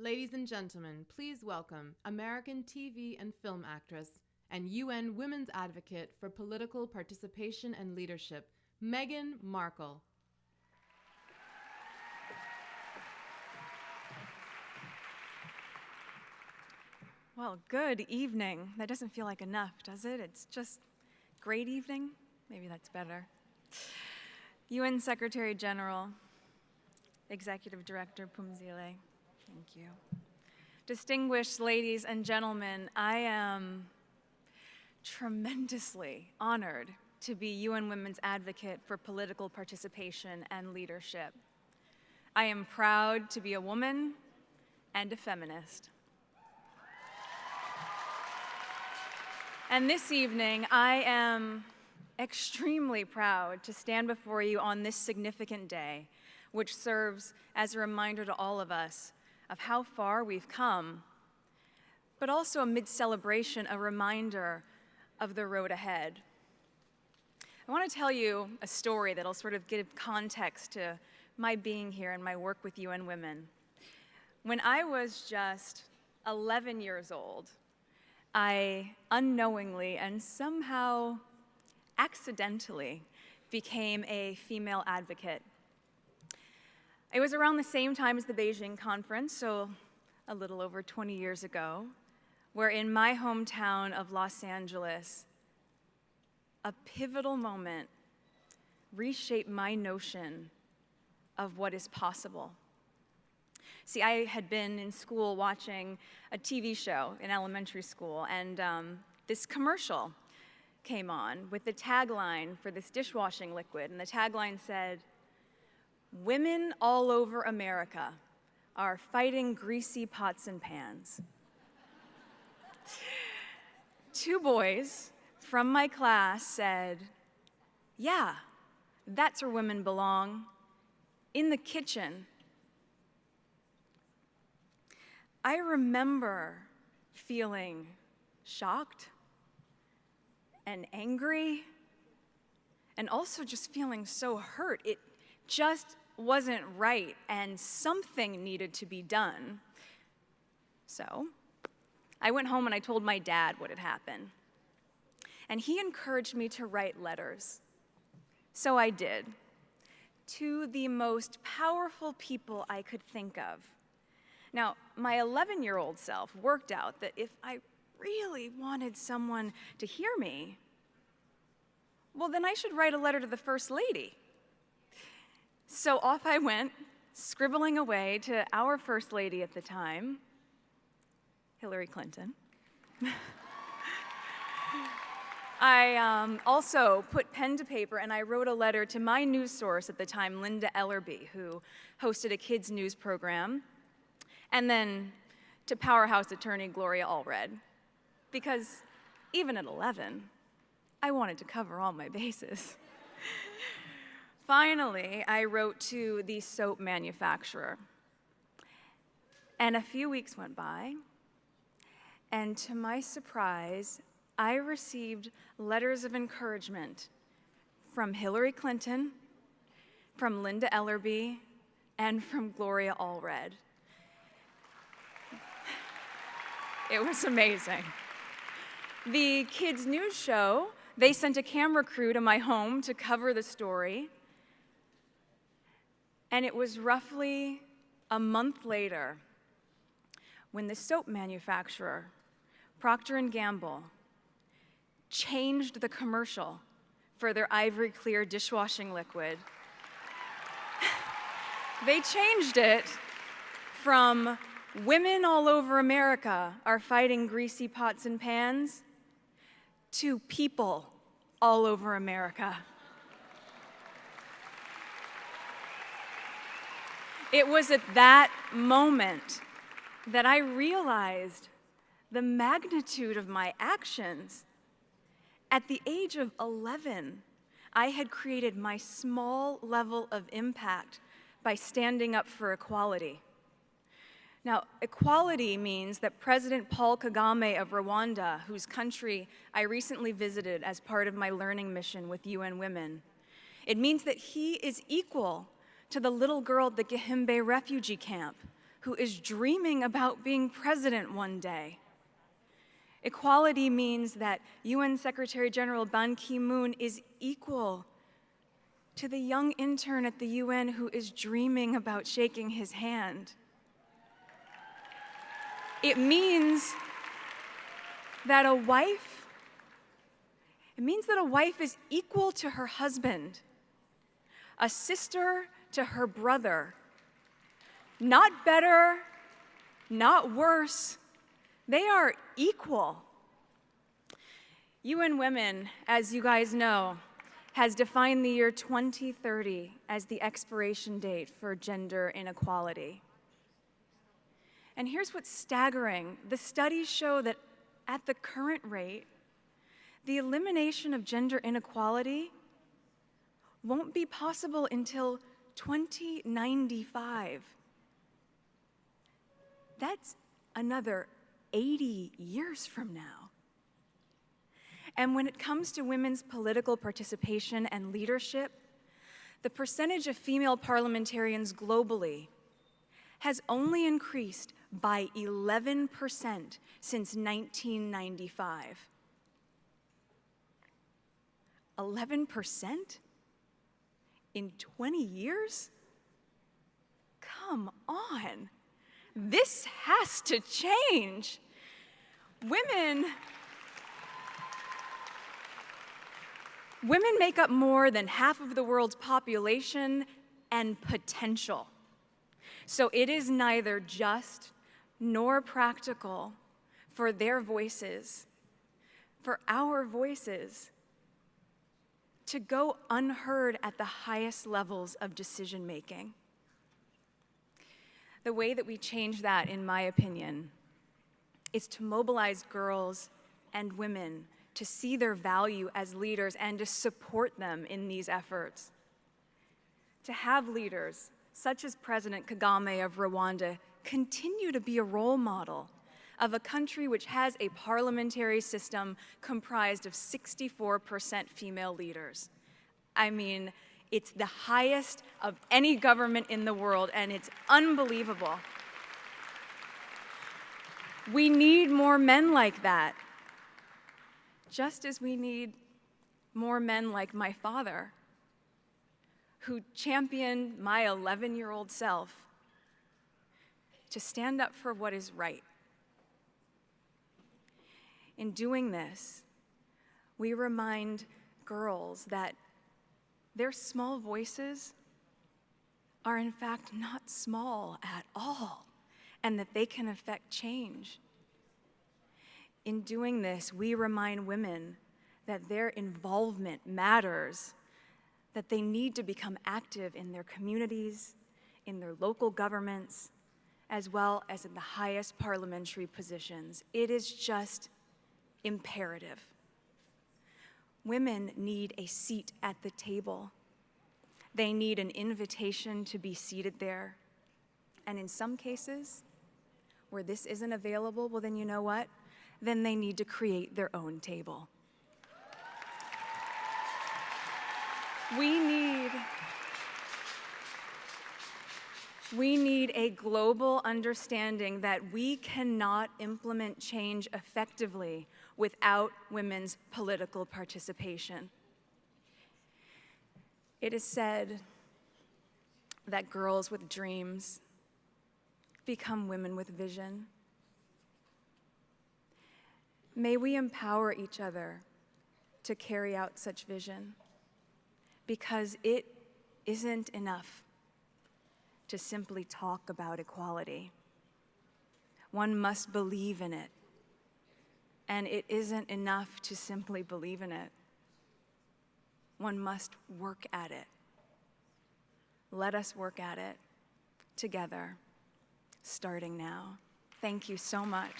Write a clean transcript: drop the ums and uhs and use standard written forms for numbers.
Ladies and gentlemen, please welcome American TV and film actress and UN Women's Advocate for Political Participation and Leadership, Meghan Markle. Well, good evening. That doesn't feel like enough, does it? It's just great evening. Maybe that's better. UN Secretary General, Executive Director Phumzile, thank you. Distinguished ladies and gentlemen, I am tremendously honored to be UN Women's Advocate for Political Participation and Leadership. I am proud to be a woman and a feminist. And this evening, I am extremely proud to stand before you on this significant day, which serves as a reminder to all of us of how far we've come, but also amid celebration, a reminder of the road ahead. I want to tell you a story that'll sort of give context to my being here and my work with UN Women. When I was just 11 years old, I unknowingly and somehow accidentally became a female advocate. It was around the same time as the Beijing conference, so a little over 20 years ago, where in my hometown of Los Angeles, a pivotal moment reshaped my notion of what is possible. See, I had been in school watching a TV show in elementary school, and this commercial came on with the tagline for this dishwashing liquid, and the tagline said, "Women all over America are fighting greasy pots and pans." Two boys from my class said, "Yeah, that's where women belong, in the kitchen." I remember feeling shocked and angry and also just feeling so hurt. It just wasn't right and something needed to be done. So I went home and I told my dad what had happened. And he encouraged me to write letters. So I did, to the most powerful people I could think of. Now, my 11-year-old self worked out that if I really wanted someone to hear me, well, then I should write a letter to the First Lady. So off I went, scribbling away to our First Lady at the time, Hillary Clinton. I also put pen to paper and I wrote a letter to my news source at the time, Linda Ellerby, who hosted a kids' news program, and then to powerhouse attorney Gloria Allred, because even at 11, I wanted to cover all my bases. Finally, I wrote to the soap manufacturer, and a few weeks went by, and to my surprise, I received letters of encouragement from Hillary Clinton, from Linda Ellerby, and from Gloria Allred. It was amazing. The kids' news show, they sent a camera crew to my home to cover the story. And it was roughly a month later when the soap manufacturer, Procter & Gamble, changed the commercial for their Ivory Clear dishwashing liquid. They changed it from "Women all over America are fighting greasy pots and pans" to "People all over America." It was at that moment that I realized the magnitude of my actions. At the age of 11, I had created my small level of impact by standing up for equality. Now, equality means that President Paul Kagame of Rwanda, whose country I recently visited as part of my learning mission with UN Women, it means that he is equal to the little girl at the Gihembe refugee camp who is dreaming about being president one day. Equality means that UN Secretary General Ban Ki-moon is equal to the young intern at the UN who is dreaming about shaking his hand. It means that a wife is equal to her husband, a sister to her brother. Not better, not worse. They are equal. UN Women, as you guys know, has defined the year 2030 as the expiration date for gender inequality. And here's what's staggering. The studies show that at the current rate, the elimination of gender inequality won't be possible until 2095. That's another 80 years from now. And when it comes to women's political participation and leadership, the percentage of female parliamentarians globally has only increased by 11% since 1995. 11% in 20 years? Come on. This has to change. Women make up more than half of the world's population and potential. So it is neither just nor practical for their voices, for our voices, to go unheard at the highest levels of decision making. The way that we change that, in my opinion, is to mobilize girls and women to see their value as leaders and to support them in these efforts. To have leaders, such as President Kagame of Rwanda, continue to be a role model of a country which has a parliamentary system comprised of 64% female leaders. I mean, it's the highest of any government in the world, and it's unbelievable. We need more men like that, just as we need more men like my father, who championed my 11-year-old self to stand up for what is right. In doing this, we remind girls that their small voices are in fact not small at all, and that they can affect change. In doing this, we remind women that their involvement matters, that they need to become active in their communities, in their local governments, as well as in the highest parliamentary positions. It is just imperative. Women need a seat at the table. They need an invitation to be seated there. And in some cases, where this isn't available, well then you know what? Then they need to create their own table. We need a global understanding that we cannot implement change effectively without women's political participation. It is said that girls with dreams become women with vision. May we empower each other to carry out such vision, because it isn't enough to simply talk about equality. One must believe in it, and it isn't enough to simply believe in it. One must work at it. Let us work at it together, starting now. Thank you so much.